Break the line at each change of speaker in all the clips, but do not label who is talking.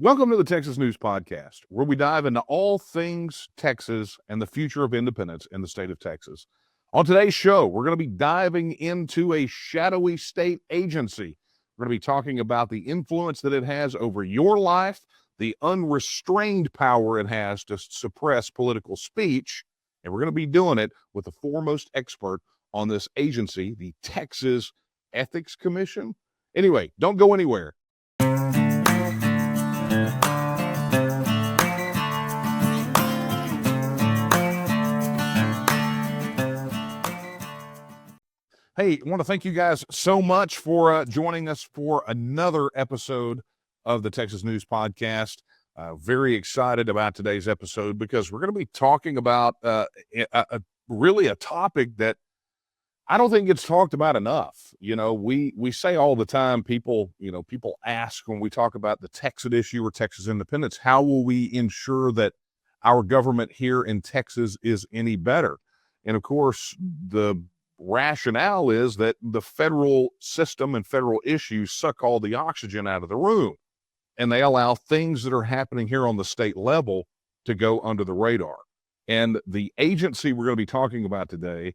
Welcome to the Texas News Podcast, where we dive into all things Texas and the future of independence in the state of Texas. On today's show, we're going to be diving into a shadowy state agency. We're going to be talking about the influence that it has over your life, the unrestrained power it has to suppress political speech, and we're going to be doing it with the foremost expert on this agency, the Texas Ethics Commission. Anyway, don't go anywhere. Hey, I want to thank you guys so much for joining us for another episode of the Texas News Podcast. Very excited about today's episode because we're going to be talking about really a topic that I don't think gets talked about enough. You know, we say all the time, people ask when we talk about the Texas issue or Texas independence, how will we ensure that our government here in Texas is any better? And of course, the rationale is that the federal system and federal issues suck all the oxygen out of the room, and they allow things that are happening here on the state level to go under the radar. And the agency we're going to be talking about today,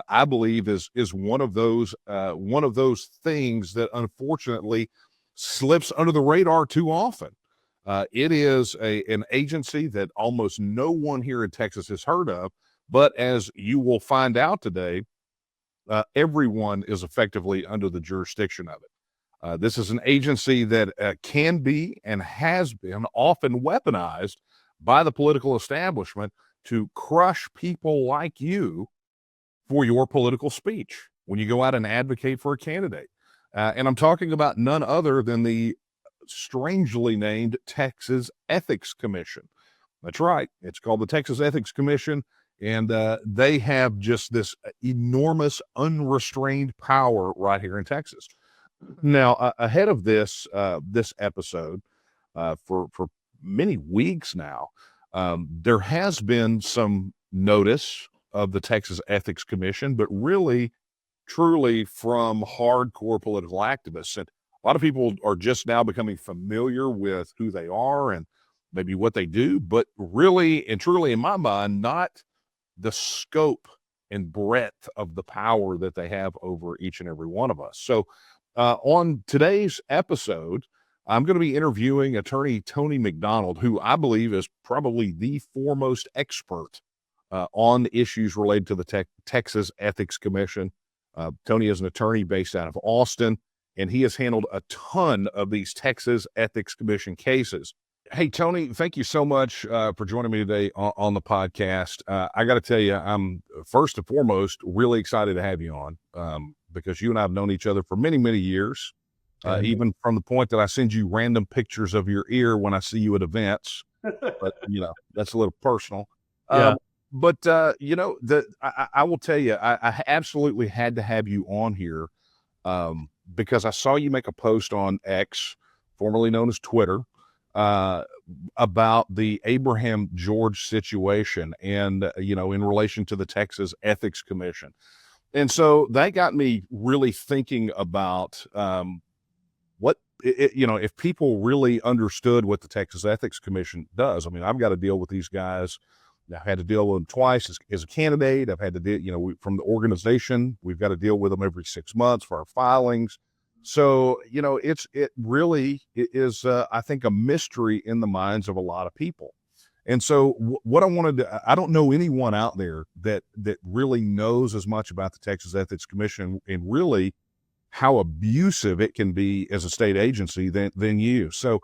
I believe, is one of those things that unfortunately slips under the radar too often. It is an agency that almost no one here in Texas has heard of, but as you will find out today, everyone is effectively under the jurisdiction of it. This is an agency that can be and has been often weaponized by the political establishment to crush people like you for your political speech when you go out and advocate for a candidate. And I'm talking about none other than the strangely named Texas Ethics Commission. That's right. It's called the Texas Ethics Commission. And they have just this enormous unrestrained power right here in Texas. Now, ahead of this episode, for many weeks now, there has been some notice of the Texas Ethics Commission, but really, truly from hardcore political activists. And a lot of people are just now becoming familiar with who they are and maybe what they do, but really and truly, in my mind, not the scope and breadth of the power that they have over each and every one of us. So on today's episode, I'm going to be interviewing attorney Tony McDonald, who I believe is probably the foremost expert on issues related to the Texas Ethics Commission. Tony is an attorney based out of Austin, and he has handled a ton of these Texas Ethics Commission cases. Hey, Tony, thank you so much for joining me today on the podcast. I got to tell you, I'm first and foremost really excited to have you on because you and I have known each other for many, many years, even from the point that I send you random pictures of your ear when I see you at events. But, that's a little personal.
Yeah.
But I will tell you, I absolutely had to have you on here because I saw you make a post on X, formerly known as Twitter, about the Abraham George situation and, in relation to the Texas Ethics Commission. And so that got me really thinking about if people really understood what the Texas Ethics Commission does. I mean, I've got to deal with these guys. I've had to deal with them twice as a candidate. I've had to deal, from the organization, we've got to deal with them every 6 months for our filings. So, it really is, I think, a mystery in the minds of a lot of people. And so what I wanted to, I don't know anyone out there that really knows as much about the Texas Ethics Commission and really how abusive it can be as a state agency than you. So,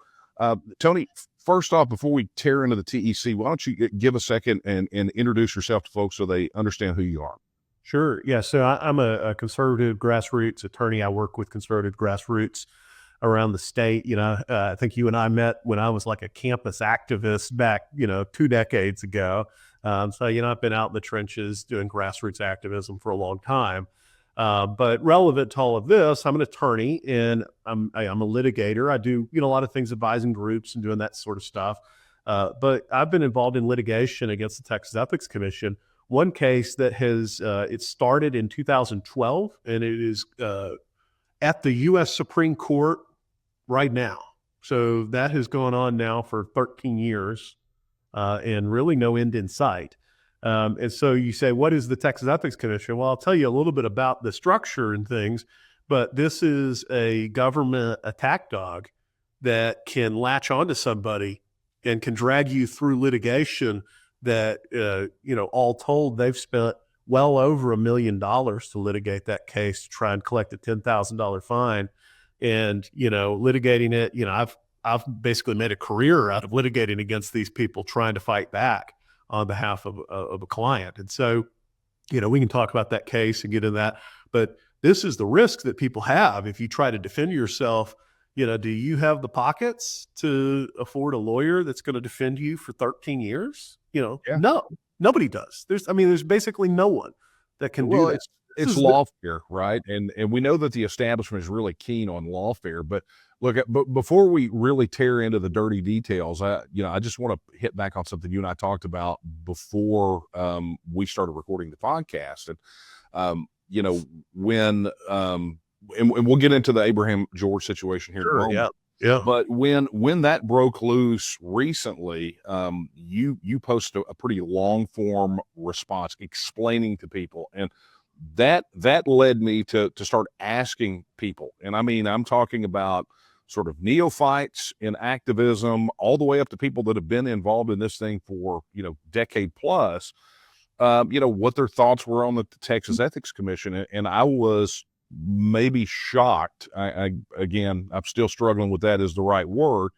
Tony, first off, before we tear into the TEC, why don't you give a second and introduce yourself to folks so they understand who you are?
Sure. Yeah. So I'm a conservative grassroots attorney. I work with conservative grassroots around the state. I think you and I met when I was like a campus activist back, 2 decades ago. So I've been out in the trenches doing grassroots activism for a long time. But relevant to all of this, I'm an attorney and I'm a litigator. I do, a lot of things advising groups and doing that sort of stuff. But I've been involved in litigation against the Texas Ethics Commission. One case that has, it started in 2012 and it is at the U.S. Supreme Court right now. So that has gone on now for 13 years and really no end in sight. And so you say, what is the Texas Ethics Commission? Well, I'll tell you a little bit about the structure and things, but this is a government attack dog that can latch onto somebody and can drag you through litigation that, all told, they've spent well over $1 million to litigate that case to try and collect a $10,000 fine. And, litigating it, I've basically made a career out of litigating against these people trying to fight back on behalf of a client. And so, we can talk about that case and get into that, but this is the risk that people have if you try to defend yourself. Do you have the pockets to afford a lawyer that's going to defend you for 13 years?
Yeah.
No, nobody does. There's basically no one that can do that.
It's lawfare, right? And we know that the establishment is really keen on lawfare, but look, but before we really tear into the dirty details, I just want to hit back on something you and I talked about before we started recording the podcast. And, when, and we'll get into the Abraham George situation here in a moment.
Yeah.
But when that broke loose recently, you posted a pretty long form response explaining to people, and that led me to start asking people. And I mean, I'm talking about sort of neophytes in activism, all the way up to people that have been involved in this thing for, decade plus, what their thoughts were on the Texas Ethics Commission. And I was maybe shocked. Again, I'm still struggling with that is the right word.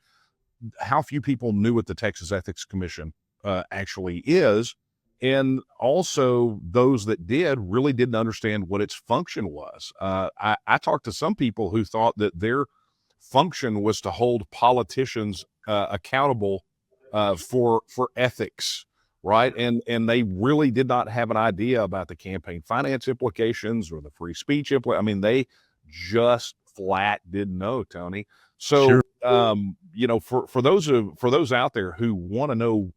How few people knew what the Texas Ethics Commission actually is. And also those that did really didn't understand what its function was. I talked to some people who thought that their function was to hold politicians accountable for ethics, right? And they really did not have an idea about the campaign finance implications or the free speech I mean, they just flat didn't know, Tony. So,
Sure.
For those out there who want to know,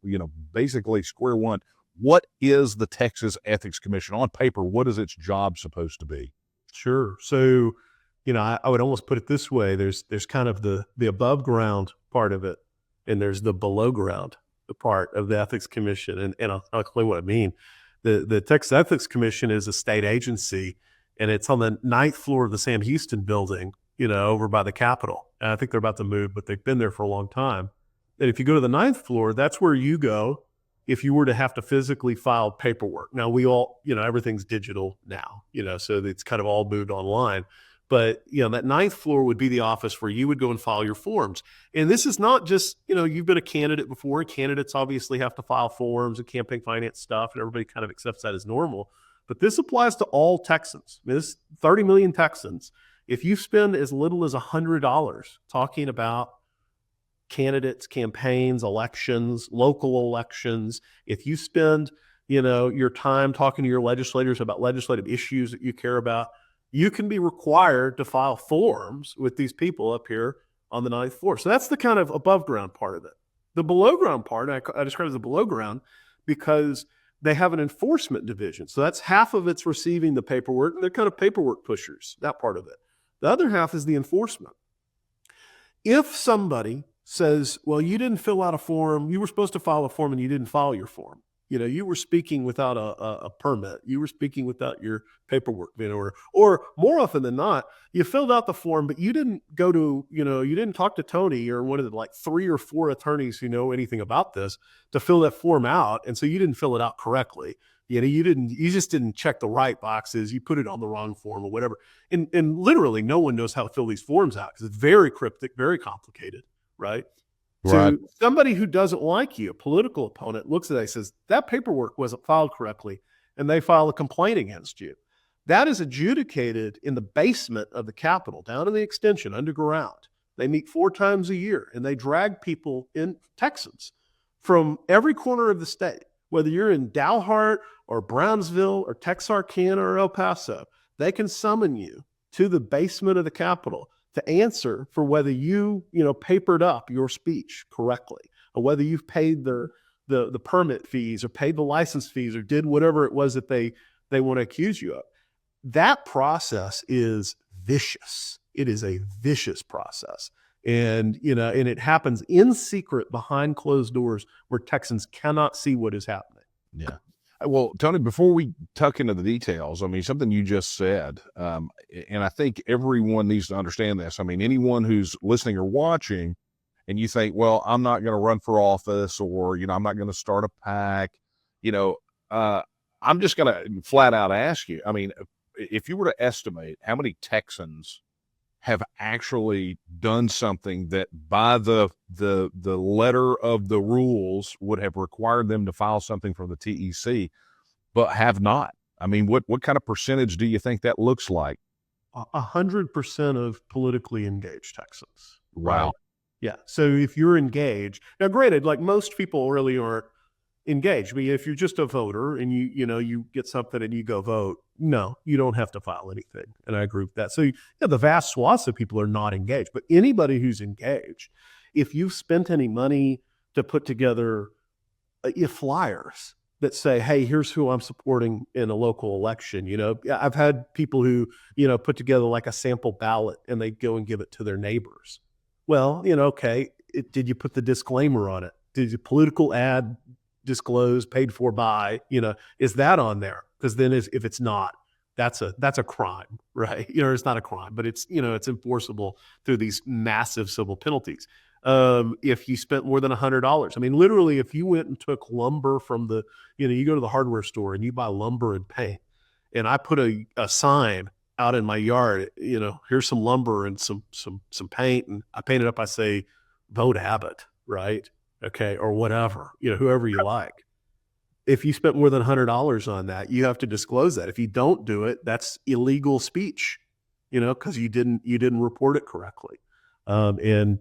basically square one, what is the Texas Ethics Commission on paper? What is its job supposed to be?
Sure. So, I would almost put it this way. There's kind of the above ground part of it, and there's the below ground part of the Ethics Commission. And I'll explain what I mean. The Texas Ethics Commission is a state agency, and it's on the 9th floor of the Sam Houston building, over by the Capitol. And I think they're about to move, but they've been there for a long time. And if you go to the 9th floor, that's where you go if you were to have to physically file paperwork. Now, we all, everything's digital now, so it's kind of all moved online. But, that 9th floor would be the office where you would go and file your forms. And this is not just, you've been a candidate before. Candidates obviously have to file forms and campaign finance stuff, and everybody kind of accepts that as normal. But this applies to all Texans. I mean, this 30 million Texans. If you spend as little as $100 talking about candidates, campaigns, elections, local elections, if you spend, your time talking to your legislators about legislative issues that you care about, you can be required to file forms with these people up here on the 9th floor. So that's the kind of above ground part of it. The below ground part, I describe as the below ground because they have an enforcement division. So that's half of it's receiving the paperwork, and they're kind of paperwork pushers, that part of it. The other half is the enforcement. If somebody says, well, you didn't fill out a form, you were supposed to file a form and you didn't file your form. You were speaking without a permit. You were speaking without your paperwork being in order. Or more often than not, you filled out the form, but you didn't go to, you didn't talk to Tony or one of the 3 or 4 attorneys who know anything about this to fill that form out. And so you didn't fill it out correctly. You just didn't check the right boxes. You put it on the wrong form or whatever. And literally no one knows how to fill these forms out because it's very cryptic, very complicated, right?
Right.
So somebody who doesn't like you, a political opponent, looks at that and says, that paperwork wasn't filed correctly, and they file a complaint against you. That is adjudicated in the basement of the Capitol, down in the extension, underground. They meet 4 times a year, and they drag people in, Texans, from every corner of the state, whether you're in Dalhart or Brownsville or Texarkana or El Paso. They can summon you to the basement of the Capitol to answer for whether you papered up your speech correctly, or whether you've paid the permit fees or paid the license fees or did whatever it was that they want to accuse you of. That process is vicious. It is a vicious process. And, and it happens in secret behind closed doors where Texans cannot see what is happening.
Yeah. Well, Tony, before we tuck into the details, I mean, something you just said, and I think everyone needs to understand this. I mean, anyone who's listening or watching and you think, well, I'm not going to run for office, or, I'm not going to start a PAC, I'm just going to flat out ask you, I mean, if you were to estimate how many Texans have actually done something that by the letter of the rules would have required them to file something from the TEC, but have not. I mean, what kind of percentage do you think that looks like?
100% of politically engaged Texans.
Wow.
Right? Yeah. So if you're engaged, now granted, like most people really aren't engaged. I mean, if you're just a voter and you get something and you go vote, no, you don't have to file anything. And I agree with that. So the vast swaths of people are not engaged, but anybody who's engaged, if you've spent any money to put together flyers that say, hey, here's who I'm supporting in a local election. I've had people who, put together like a sample ballot and they go and give it to their neighbors. Well, okay, did you put the disclaimer on it? Did your political ad disclose, paid for by, is that on there? Because then if it's not, that's a crime, right? It's not a crime, but it's, it's enforceable through these massive civil penalties. If you spent more than $100, I mean, literally, if you went and took lumber from the, you go to the hardware store and you buy lumber and paint, and I put a sign out in my yard, here's some lumber and some paint, and I paint it up. I say, vote Abbott, right? Okay, or whatever, whoever you like. If you spent more than $100 on that, you have to disclose that. If you don't do it, that's illegal speech, because you didn't report it correctly, and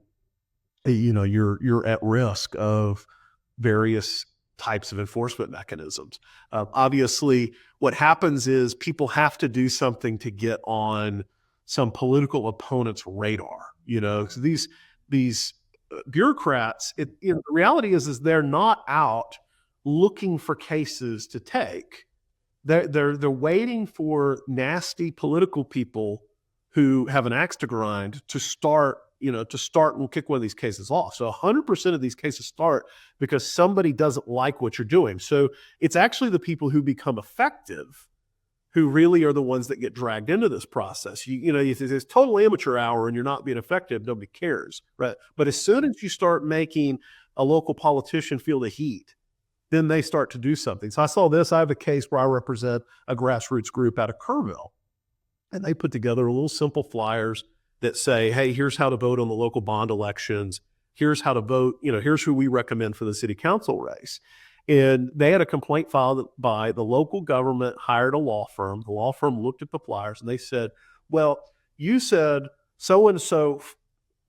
you're at risk of various types of enforcement mechanisms. Obviously, what happens is people have to do something to get on some political opponent's radar. So these bureaucrats, the reality is they're not out looking for cases to take. They're waiting for nasty political people who have an axe to grind to start and kick one of these cases off. So 100% of these cases start because somebody doesn't like what you're doing. So it's actually the people who become effective who really are the ones that get dragged into this process. There's total amateur hour and you're not being effective, nobody cares, right? But as soon as you start making a local politician feel the heat, then they start to do something. So I saw this. I have a case where I represent a grassroots group out of Kerrville, and they put together little simple flyers that say, hey, here's how to vote on the local bond elections. Here's how to vote. Here's who we recommend for the city council race. And they had a complaint filed by the local government, hired a law firm. The law firm looked at the flyers and they said, well, you said so-and-so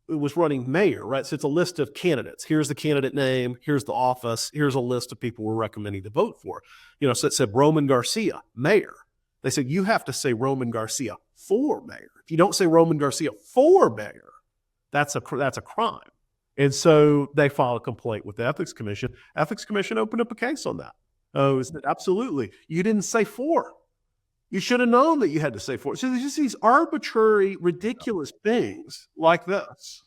was running mayor, right? So it's a list of candidates. Here's the candidate name. Here's the office. Here's a list of people we're recommending to vote for. So it said Roman Garcia, mayor. They said, you have to say Roman Garcia for mayor. If you don't say Roman Garcia for mayor, that's a crime. And so they filed a complaint with the Ethics Commission. Ethics Commission opened up a case on that. Oh, absolutely. You didn't say for. You should have known that you had to say for. So there's just these arbitrary, ridiculous things like this.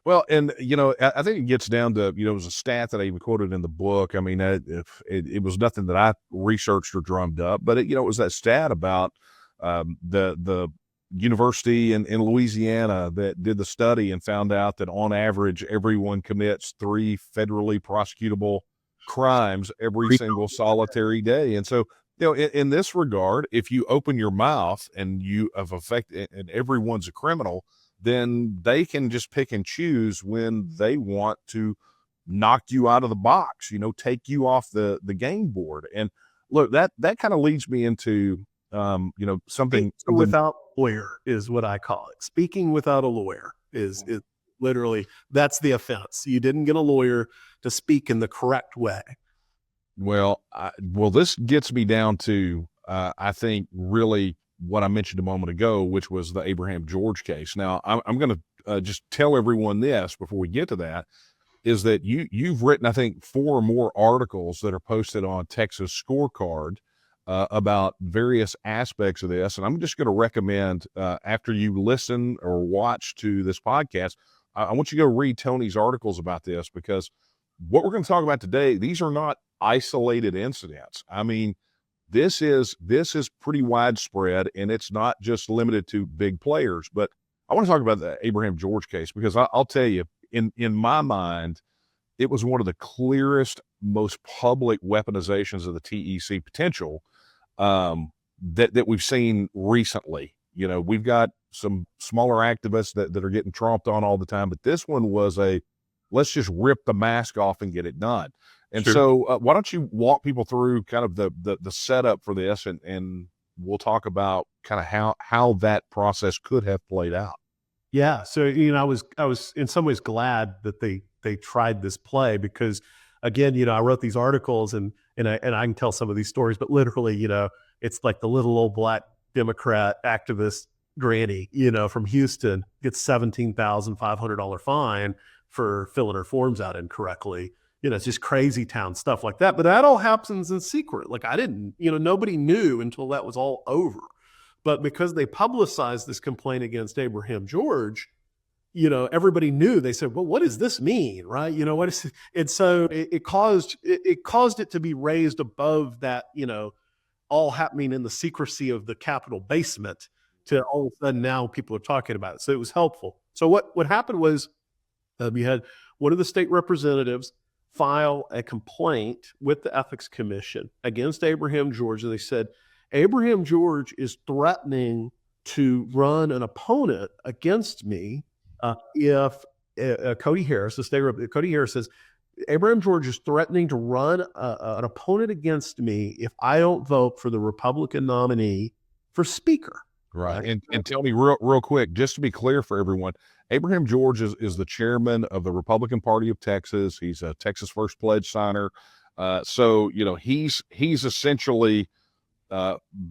Well, and, I think it gets down to, it was a stat that I even quoted in the book. I mean, it was nothing that I researched or drummed up, but it was that stat about the university in Louisiana that did the study and found out that on average, everyone commits 3 federally prosecutable crimes every single solitary day. And so, in this regard, if you open your mouth and you have affected, and everyone's a criminal, then they can just pick and choose when they want to knock you out of the box, take you off the game board. And look, that kind of leads me into, something
without a lawyer is what I call it. Speaking without a lawyer is literally, that's the offense. You didn't get a lawyer to speak in the correct way.
Well, this gets me down to, I think, really what I mentioned a moment ago, which was the Abraham George case. Now, I'm going to just tell everyone this before we get to that, is that you've written, I think, 4 or more articles that are posted on Texas Scorecard about various aspects of this. And I'm just going to recommend, after you listen or watch to this podcast, I want you to go read Tony's articles about this, because what we're going to talk about today, these are not isolated incidents. I mean, this is pretty widespread, and it's not just limited to big players. But I want to talk about the Abraham George case, because I'll tell you, in my mind, it was one of the clearest, most public weaponizations of the TEC potential that we've seen recently. You know, we've got some smaller activists that are getting tromped on all the time, but this one was let's just rip the mask off and get it done. And
Sure.
so why don't you walk people through kind of the setup for this, and we'll talk about kind of how that process could have played out.
Yeah. So, you know, I was in some ways glad that they tried this play, because again, you know, I wrote these articles and I can tell some of these stories, but literally, you know, it's like the little old black Democrat activist granny, you know, from Houston gets $17,500 fine for filling her forms out incorrectly. You know, it's just crazy town stuff like that. But that all happens in secret. Like nobody knew until that was all over. But because they publicized this complaint against Abraham George, you know, everybody knew. They said, well, what does this mean? Right. You know, what is it? And so it caused it to be raised above that, you know, all happening in the secrecy of the Capitol basement, to all of a sudden now people are talking about it. So it was helpful. So what happened was we had one of the state representatives file a complaint with the Ethics Commission against Abraham George. And they said, Abraham George is threatening to run an opponent against me if Cody Harris, Cody Harris says, Abraham George is threatening to run an opponent against me if I don't vote for the Republican nominee for Speaker.
Right. And tell me real quick, just to be clear for everyone, Abraham George is the chairman of the Republican Party of Texas. He's a Texas First Pledge signer. So, you know, he's essentially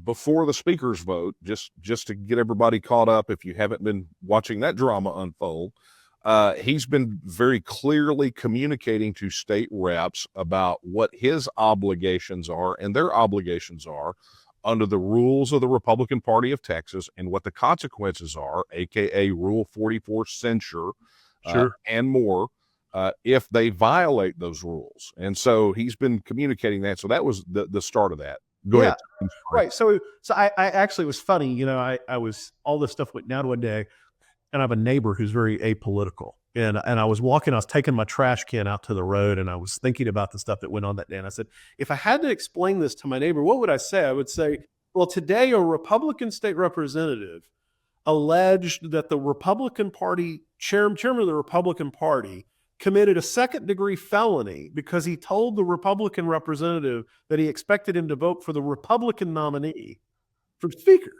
before the speaker's vote, just to get everybody caught up, if you haven't been watching that drama unfold, he's been very clearly communicating to state reps about what his obligations are and their obligations are under the rules of the Republican Party of Texas, and what the consequences are, aka Rule 44 censure, and more, if they violate those rules. And so he's been communicating that. So that was the start of that. Go ahead.
Right. So I actually, it was funny, you know, I was, all this stuff went down one day, and I have a neighbor who's very apolitical. And I was taking my trash can out to the road, and I was thinking about the stuff that went on that day. And I said, if I had to explain this to my neighbor, what would I say? I would say, well, today a Republican state representative alleged that the Republican Party, chairman of the Republican Party, committed a second-degree felony because he told the Republican representative that he expected him to vote for the Republican nominee for Speaker,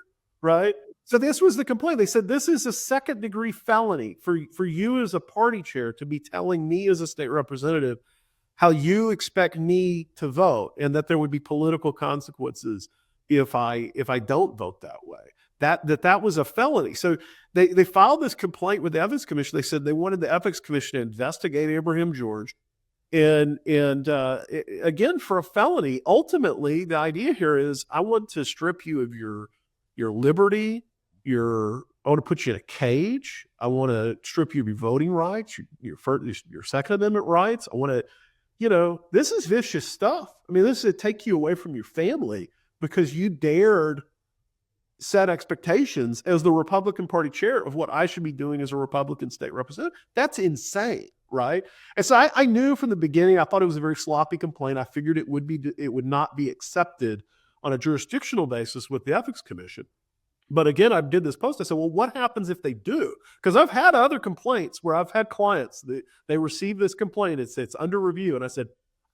right? So this was the complaint. They said, this is a second-degree felony for you as a party chair to be telling me as a state representative how you expect me to vote, and that there would be political consequences if I don't vote that way. That was a felony. So they filed this complaint with the Ethics Commission. They said they wanted the Ethics Commission to investigate Abraham George, and again, for a felony. Ultimately, the idea here is, I want to strip you of your liberty. I want to put you in a cage. I want to strip you of your voting rights, your Second Amendment rights. I want to, you know, this is vicious stuff. I mean, this is to take you away from your family because you dared set expectations as the Republican Party chair of what I should be doing as a Republican state representative. That's insane, right? And so I knew from the beginning, I thought it was a very sloppy complaint. I figured it would not be accepted on a jurisdictional basis with the Ethics Commission. But again, I did this post. I said, well, what happens if they do? Because I've had other complaints where I've had clients that they receive this complaint. It's under review. And I said,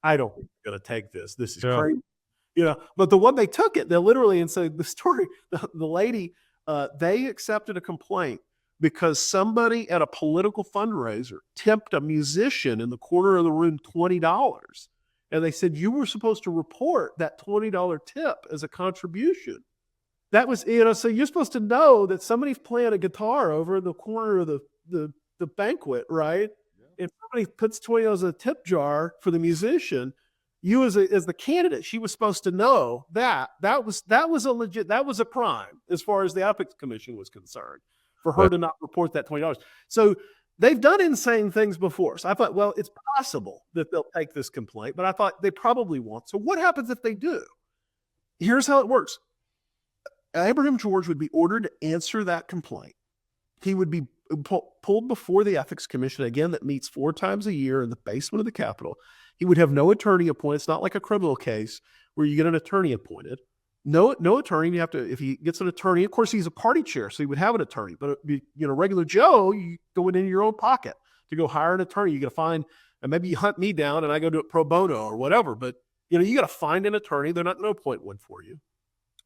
I don't think they're going to take this. This is crazy. You know, but the one they took it, they literally, and so the story, the lady, they accepted a complaint because somebody at a political fundraiser tipped a musician in the corner of the room $20. And they said, you were supposed to report that $20 tip as a contribution. That was, you know, so you're supposed to know that somebody's playing a guitar over in the corner of the banquet, right? Yeah. If somebody puts $20 in a tip jar for the musician, you as the candidate, she was supposed to know that was a crime as far as the Ethics Commission was concerned, for her to not report that $20. So They've done insane things before. So I thought, well, it's possible that they'll take this complaint, but I thought they probably won't. So what happens if they do? Here's how it works. Abraham George would be ordered to answer that complaint. He would be pulled before the Ethics Commission, again, that meets 4 times a year in the basement of the Capitol. He would have no attorney appointed. It's not like a criminal case where you get an attorney appointed. No attorney. You have to, if he gets an attorney, of course, he's a party chair, so he would have an attorney. But regular Joe, you go into your own pocket to go hire an attorney. You got to find, and maybe you hunt me down and I go do it pro bono or whatever. But you got to find an attorney. They're not going to appoint one for you.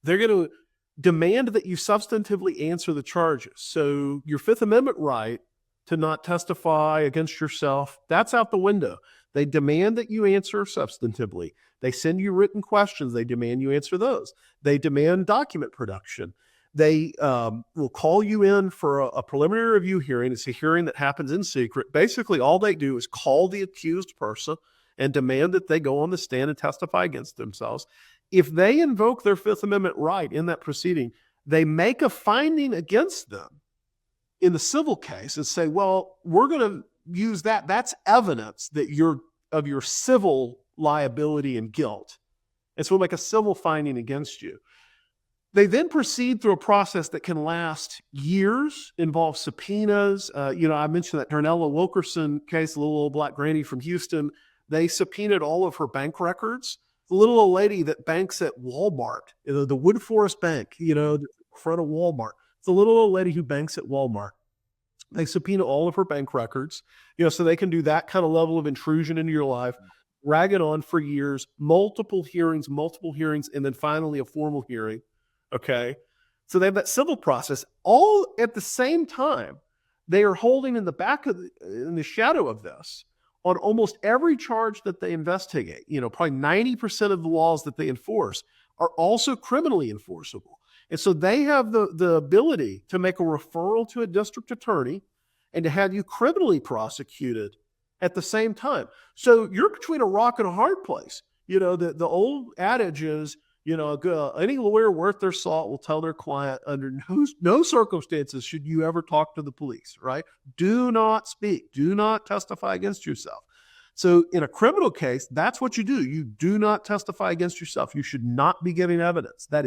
They're going to demand that you substantively answer the charges. So your Fifth Amendment right to not testify against yourself, that's out the window. They demand that you answer substantively. They send you written questions. They demand you answer those. They demand document production. They will call you in for a preliminary review hearing. It's a hearing that happens in secret. Basically, all they do is call the accused person and demand that they go on the stand and testify against themselves. If they invoke their Fifth Amendment right in that proceeding, they make a finding against them in the civil case and say, well, we're going to use that. That's evidence that of your civil liability and guilt. And so we'll make a civil finding against you. They then proceed through a process that can last years, involve subpoenas. I mentioned that Darnella Wilkerson case, the little old black granny from Houston. They subpoenaed all of her bank records. The little old lady that banks at Walmart, the Wood Forest Bank, in front of Walmart. The little old lady who banks at Walmart. They subpoena all of her bank records, so they can do that kind of level of intrusion into your life, drag it on for years, multiple hearings, and then finally a formal hearing. Okay. So they have that civil process all at the same time. They are holding in the shadow of this on almost every charge that they investigate. Probably 90% of the laws that they enforce are also criminally enforceable. And so they have the ability to make a referral to a district attorney and to have you criminally prosecuted at the same time. So you're between a rock and a hard place. The old adage is, any lawyer worth their salt will tell their client under no circumstances should you ever talk to the police, right? Do not speak. Do not testify against yourself. So in a criminal case, that's what you do. You do not testify against yourself. You should not be giving evidence. That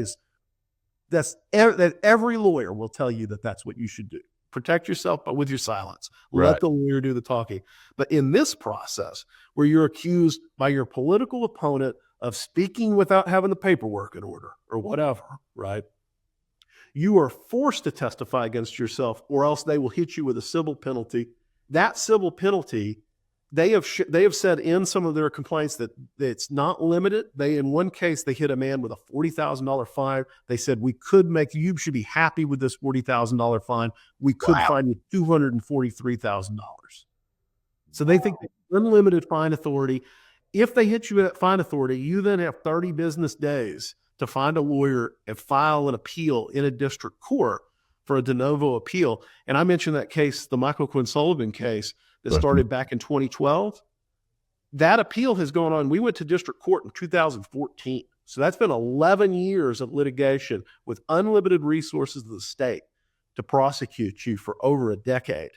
every lawyer will tell you that that's what you should do. Protect yourself, but with your silence.
Right.
Let the lawyer do the talking. But in this process, where you're accused by your political opponent of speaking without having the paperwork in order or whatever, right? You are forced to testify against yourself, or else they will hit you with a civil penalty. That civil penalty, they have said in some of their complaints that it's not limited. In one case, they hit a man with a $40,000 fine. They said, you should be happy with this $40,000 fine. We could fine you $243,000. So they think unlimited fine authority. If they hit you with that fine authority, you then have 30 business days to find a lawyer and file an appeal in a district court for a de novo appeal. And I mentioned that case, the Michael Quinn Sullivan case that started back in 2012. That appeal has gone on. We went to district court in 2014. So that's been 11 years of litigation with unlimited resources of the state to prosecute you for over a decade.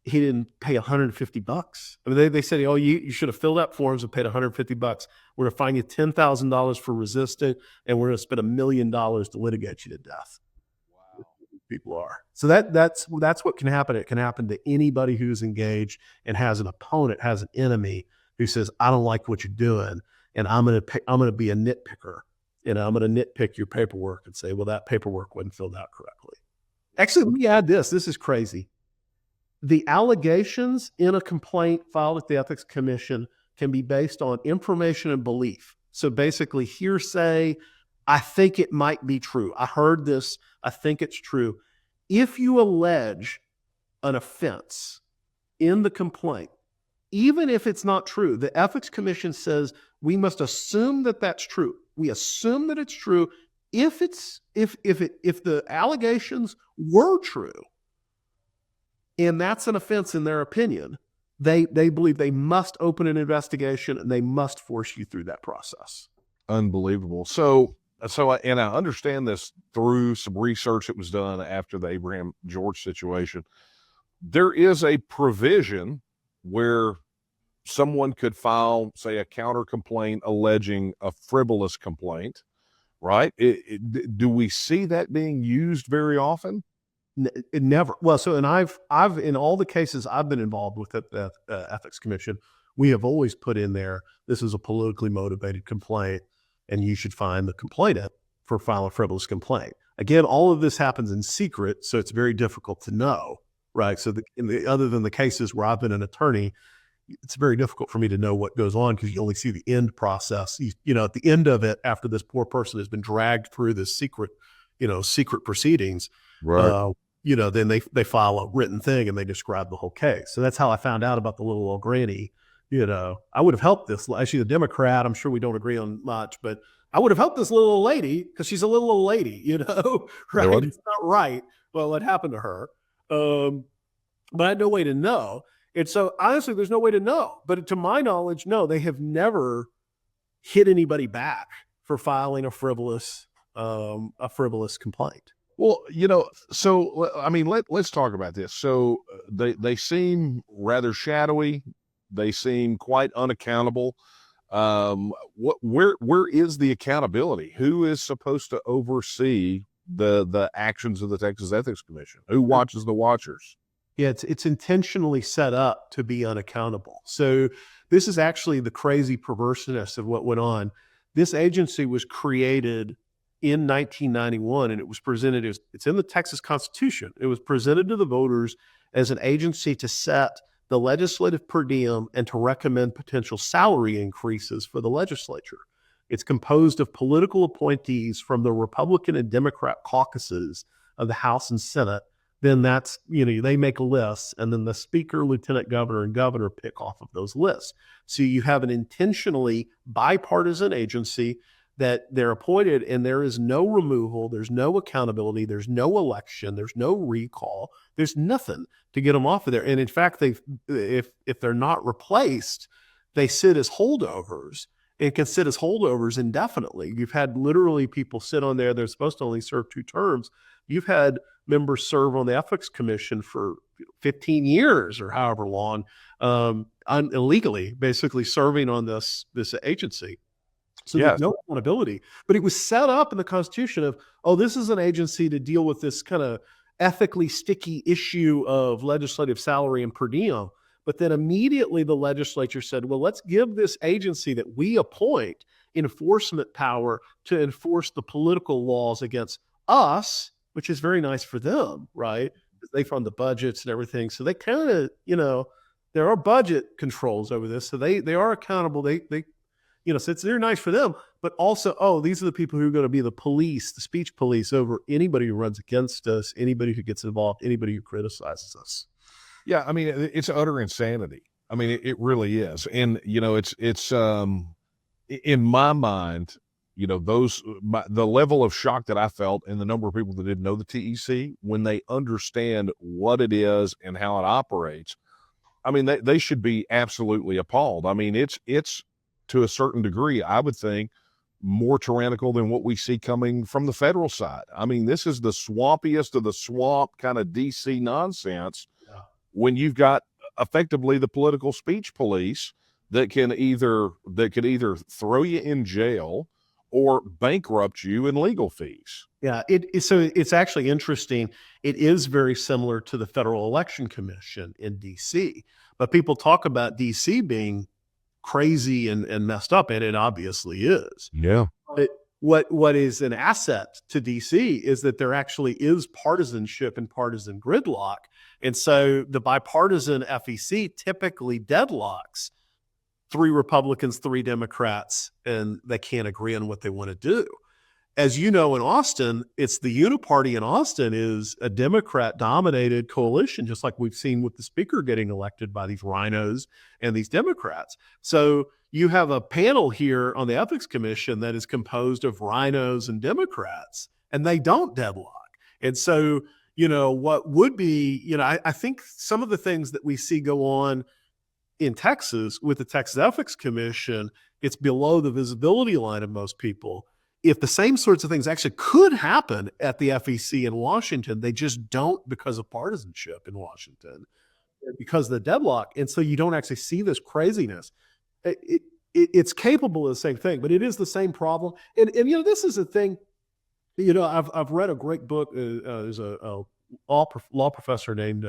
He didn't pay $150. I mean, they said, oh, you should have filled out forms and paid $150. We're going to fine you $10,000 for resisting, and we're going to spend $1 million to litigate you to death. Wow. People are. So that's what can happen. It can happen to anybody who's engaged and has an opponent, has an enemy who says, I don't like what you're doing, and I'm going to be a nitpicker. I'm going to nitpick your paperwork and say, well, that paperwork wasn't filled out correctly. Actually, let me add this. This is crazy. The allegations in a complaint filed at the Ethics Commission can be based on information and belief. So basically hearsay, I think it might be true. I heard this, I think it's true. If you allege an offense in the complaint, even if it's not true, the Ethics Commission says we must assume that that's true. We assume that it's true if the allegations were true. And that's an offense in their opinion. They believe they must open an investigation and they must force you through that process.
Unbelievable. So I understand this through some research that was done after the Abraham George situation. there is a provision where someone could file, say, a counter complaint alleging a frivolous complaint, right? Do we see that being used very often?
It never. Well, so, and I've in all the cases I've been involved with at the Ethics Commission, we have always put in there, this is a politically motivated complaint, and you should find the complainant for filing a frivolous complaint. Again, all of this happens in secret, so it's very difficult to know, right? So, other than the cases where I've been an attorney, it's very difficult for me to know what goes on because you only see the end process. You know, at the end of it, after this poor person has been dragged through this secret proceedings,
Right.
then they file a written thing and they describe the whole case. So that's how I found out about the little old granny. I would have helped this. She's a Democrat. I'm sure we don't agree on much, but I would have helped this little old lady because she's a little old lady, right?
Really?
It's not right. Well, it happened to her. But I had no way to know. And so honestly, there's no way to know. But to my knowledge, no, they have never hit anybody back for filing a frivolous complaint.
Well, so I mean, let's talk about this. So they seem rather shadowy. They seem quite unaccountable. Where is the accountability? Who is supposed to oversee the actions of the Texas Ethics Commission? Who watches the watchers?
Yeah, it's intentionally set up to be unaccountable. So this is actually the crazy perverseness of what went on. This agency was created in 1991, and it was presented as, it's in the Texas Constitution. It was presented to the voters as an agency to set the legislative per diem and to recommend potential salary increases for the legislature. It's composed of political appointees from the Republican and Democrat caucuses of the House and Senate. Then that's, they make lists, and then the speaker, lieutenant governor, and governor pick off of those lists. So you have an intentionally bipartisan agency that they're appointed, and there is no removal, there's no accountability, there's no election, there's no recall, there's nothing to get them off of there. And in fact, if they're not replaced, they sit as holdovers and can sit as holdovers indefinitely. You've had literally people sit on there, they're supposed to only serve 2 terms. You've had members serve on the Ethics Commission for 15 years or however long, illegally, basically serving on this agency. So
Yes.
there's no accountability. But it was set up in the Constitution of, this is an agency to deal with this kind of ethically sticky issue of legislative salary and per diem. But then immediately the legislature said, well, let's give this agency that we appoint enforcement power to enforce the political laws against us, which is very nice for them, right? They fund the budgets and everything. So they kind of, there are budget controls over this. So they are accountable. So it's very nice for them, but also, these are the people who are going to be the police, the speech police over anybody who runs against us, anybody who gets involved, anybody who criticizes us.
Yeah, I mean, it's utter insanity. I mean, it really is. And, it's in my mind, the level of shock that I felt and the number of people that didn't know the TEC, when they understand what it is and how it operates, I mean, they should be absolutely appalled. I mean, it's to a certain degree, I would think, more tyrannical than what we see coming from the federal side. I mean, this is the swampiest of the swamp kind of DC nonsense.
Yeah.
When you've got effectively the political speech police that could either throw you in jail or bankrupt you in legal fees.
Yeah, so it's actually interesting. It is very similar to the Federal Election Commission in DC, but people talk about DC being crazy and messed up, and it obviously is.
Yeah.
But what is an asset to DC is that there actually is partisanship and partisan gridlock. And so the bipartisan FEC typically deadlocks 3 Republicans, 3 Democrats, and they can't agree on what they want to do. As you know, in Austin, it's the uniparty in Austin is a Democrat-dominated coalition, just like we've seen with the speaker getting elected by these rhinos and these Democrats. So you have a panel here on the Ethics Commission that is composed of rhinos and Democrats, and they don't deadlock. And so, what would be, I think some of the things that we see go on in Texas with the Texas Ethics Commission, it's below the visibility line of most people, if the same sorts of things actually could happen at the FEC in Washington, they just don't because of partisanship in Washington, because of the deadlock. And so you don't actually see this craziness. It's capable of the same thing, but it is the same problem. And this is a thing, I've read a great book. There's a law professor named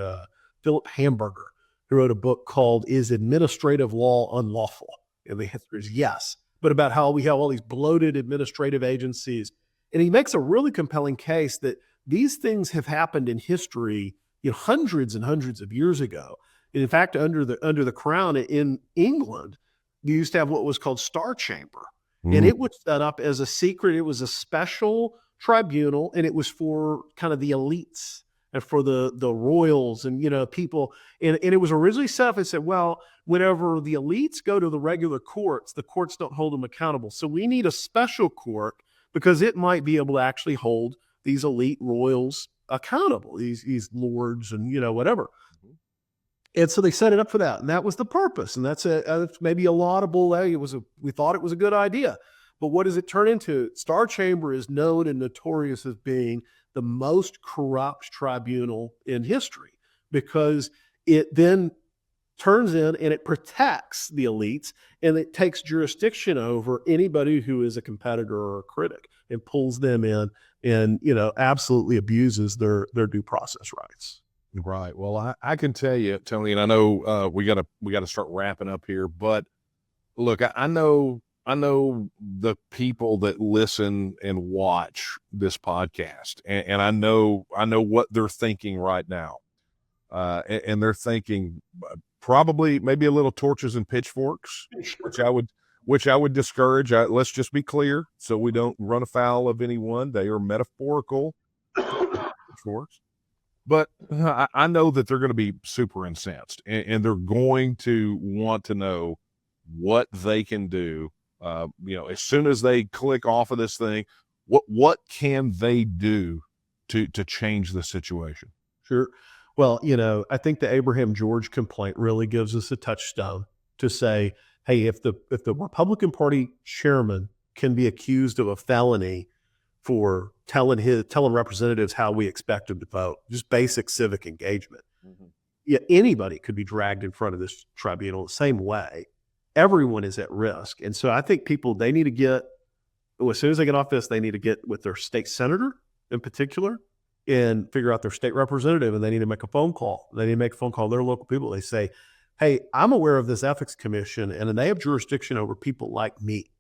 Philip Hamburger who wrote a book called "Is Administrative Law Unlawful?" And the answer is yes, but about how we have all these bloated administrative agencies. And he makes a really compelling case that these things have happened in history, hundreds and hundreds of years ago. And in fact, under the crown in England, you used to have what was called Star Chamber. And it was set up as a secret. It was a special tribunal, and it was for kind of the elites and for the royals and, people. And it was originally set up and said, well, whenever the elites go to the regular courts, the courts don't hold them accountable. So we need a special court because it might be able to actually hold these elite royals accountable, these lords and, whatever. And so they set it up for that. And that was the purpose. And that's maybe a laudable, we thought it was a good idea. But what does it turn into? Star Chamber is known and notorious as being the most corrupt tribunal in history, because it then turns in and it protects the elites, and it takes jurisdiction over anybody who is a competitor or a critic and pulls them in and, absolutely abuses their due process rights.
Right. Well, I can tell you, Tony, and I know we gotta start wrapping up here, but look, I know the people that listen and watch this podcast, and I know what they're thinking right now, and they're thinking probably maybe a little torches and pitchforks, which I would discourage. Let's just be clear, so we don't run afoul of anyone. They are metaphorical pitchforks. But I know that they're going to be super incensed, and they're going to want to know what they can do. As soon as they click off of this thing, what can they do to change the situation?
Sure. Well, I think the Abraham George complaint really gives us a touchstone to say, hey, if the Republican Party chairman can be accused of a felony for telling representatives how we expect them to vote, just basic civic engagement. Mm-hmm. Yeah, anybody could be dragged in front of this tribunal the same way. Everyone is at risk. And so I think they need to get, as soon as they get off this, they need to get with their state senator in particular and figure out their state representative, and they need to make a phone call. They need to make a phone call to their local people. They say, hey, I'm aware of this ethics commission, and they have jurisdiction over people like me.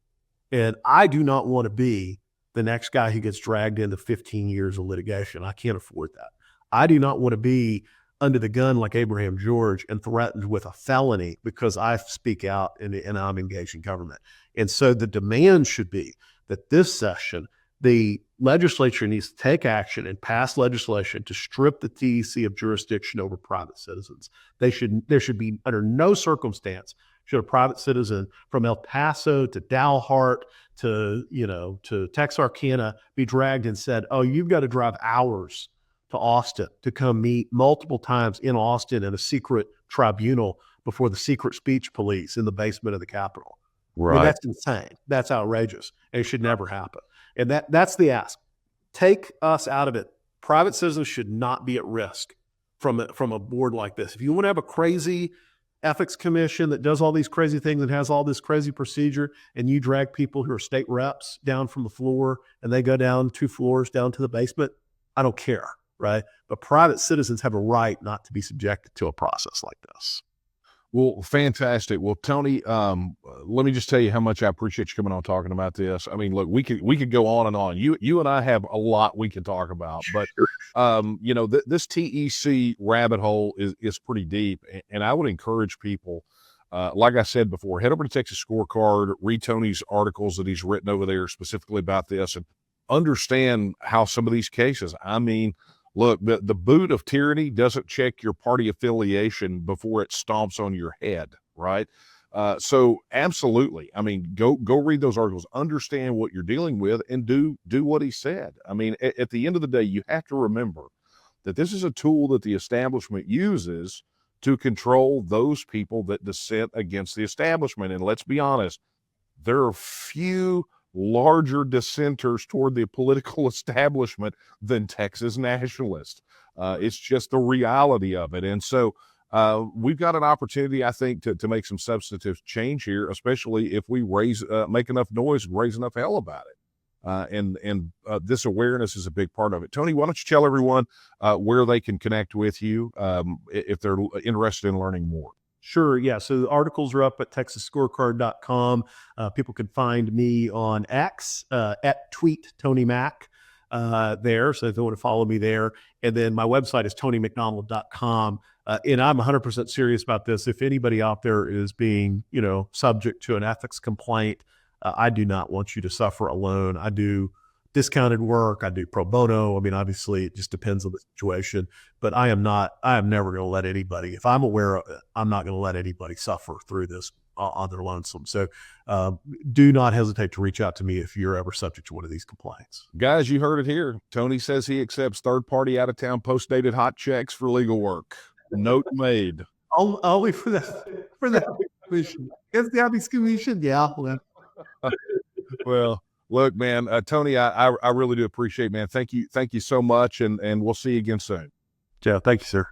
And I do not want to be the next guy who gets dragged into 15 years of litigation. I can't afford that. I do not want to be under the gun like Abraham George and threatened with a felony because I speak out and I'm engaged in government. And so the demand should be that this session, the legislature needs to take action and pass legislation to strip the TEC of jurisdiction over private citizens. There should be, under no circumstance, should a private citizen from El Paso to Dalhart to Texarkana be dragged and said, oh, you've got to drive hours to Austin to come meet multiple times in Austin in a secret tribunal before the secret speech police in the basement of the Capitol.
Right.
I mean, that's insane. That's outrageous. And it should never happen. And that's the ask. Take us out of it. Private citizens should not be at risk from a board like this. If you want to have a crazy ethics commission that does all these crazy things and has all this crazy procedure, and you drag people who are state reps down from the floor and they go down 2 floors down to the basement, I don't care, right? But private citizens have a right not to be subjected to a process like this.
Well, fantastic. Well, Tony, let me just tell you how much I appreciate you coming on talking about this. I mean, look, we could go on and on. You and I have a lot we can talk about, but this TEC rabbit hole is pretty deep, and I would encourage people, like I said before, head over to Texas Scorecard, read Tony's articles that he's written over there specifically about this, and understand how some of these cases. I mean, look, the boot of tyranny doesn't check your party affiliation before it stomps on your head, right? So absolutely. I mean, go read those articles, understand what you're dealing with, and do what he said. I mean, at the end of the day, you have to remember that this is a tool that the establishment uses to control those people that dissent against the establishment. And let's be honest, there are few larger dissenters toward the political establishment than Texas Nationalist. It's just the reality of it. And so we've got an opportunity, I think, to make some substantive change here, especially if we make enough noise, raise enough hell about it. And this awareness is a big part of it. Tony, why don't you tell everyone where they can connect with you if they're interested in learning more?
Sure. Yeah. So the articles are up at texasscorecard.com. People can find me on X at tweet Tony Mac there. So if they want to follow me there. And then my website is tonymcdonald.com. And I'm 100% serious about this. If anybody out there is being, subject to an ethics complaint, I do not want you to suffer alone. I do discounted work. I do pro bono. I mean, obviously it just depends on the situation, but I am never going to let anybody, if I'm aware of it, I'm not going to let anybody suffer through this on their lonesome. So do not hesitate to reach out to me if you're ever subject to one of these complaints.
Guys, you heard it here. Tony says he accepts third-party out-of-town post-dated hot checks for legal work. Note made.
Only for that commission. It's the obvious commission. Yeah.
Well, look, man, Tony, I really do appreciate, man. Thank you so much, and we'll see you again soon.
Yeah, thank you, sir.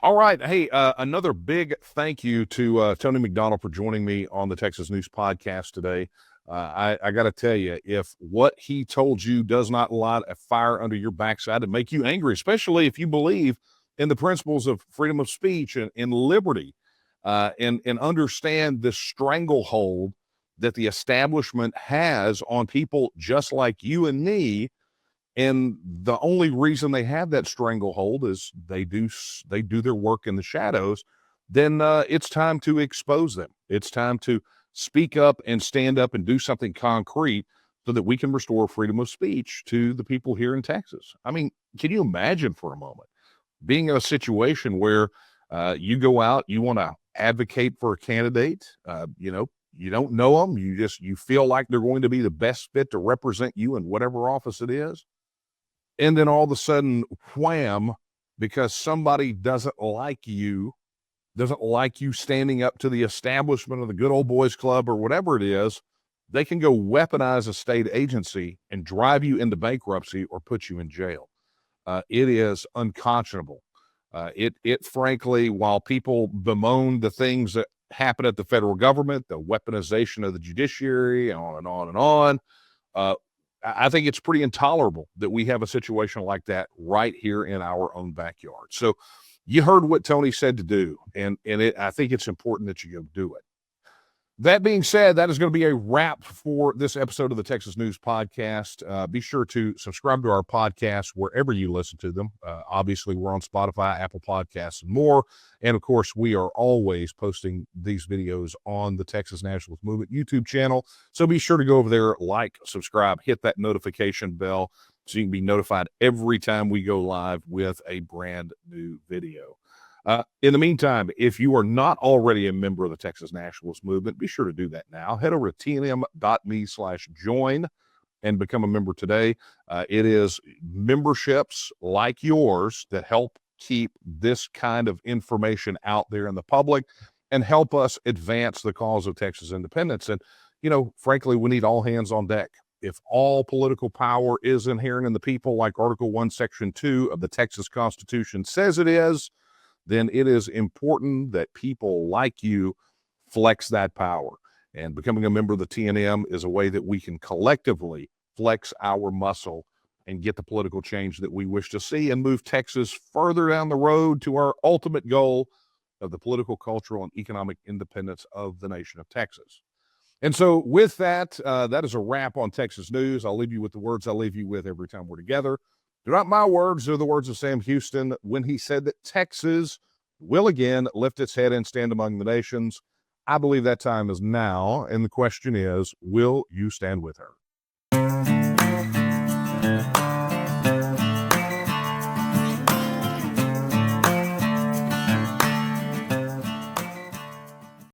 All right, hey, another big thank you to Tony McDonald for joining me on the Texas News Podcast today. I got to tell you, if what he told you does not light a fire under your backside and make you angry, especially if you believe in the principles of freedom of speech and liberty, and understand the stranglehold that the establishment has on people just like you and me, and the only reason they have that stranglehold is they do their work in the shadows, then it's time to expose them. It's time to speak up and stand up and do something concrete so that we can restore freedom of speech to the people here in Texas. I mean, can you imagine for a moment being in a situation where you go out, you want to advocate for a candidate, you don't know them, you feel like they're going to be the best fit to represent you in whatever office it is. And then all of a sudden, wham, because somebody doesn't like you standing up to the establishment of the good old boys club or whatever it is, they can go weaponize a state agency and drive you into bankruptcy or put you in jail. It is unconscionable. It frankly, while people bemoan the things that happen at the federal government, the weaponization of the judiciary, on and on and on, I think it's pretty intolerable that we have a situation like that right here in our own backyard. So you heard what Tony said to do, and I think it's important that you go do it. That being said, that is going to be a wrap for this episode of the Texas News Podcast. Be sure to subscribe to our podcast wherever you listen to them. Obviously, we're on Spotify, Apple Podcasts, and more. And of course, we are always posting these videos on the Texas Nationalist Movement YouTube channel. So be sure to go over there, like, subscribe, hit that notification bell so you can be notified every time we go live with a brand new video. In the meantime, if you are not already a member of the Texas Nationalist Movement, be sure to do that now. Head over to tnm.me/join and become a member today. It is memberships like yours that help keep this kind of information out there in the public and help us advance the cause of Texas independence. And, frankly, we need all hands on deck. If all political power is inherent in the people, like Article 1, Section 2 of the Texas Constitution says it is, then it is important that people like you flex that power. And becoming a member of the TNM is a way that we can collectively flex our muscle and get the political change that we wish to see and move Texas further down the road to our ultimate goal of the political, cultural, and economic independence of the nation of Texas. And so with that, that is a wrap on Texas News. I'll leave you with the words I leave you with every time we're together. They're not my words, they're the words of Sam Houston when he said that Texas will again lift its head and stand among the nations. I believe that time is now, and the question is, will you stand with her?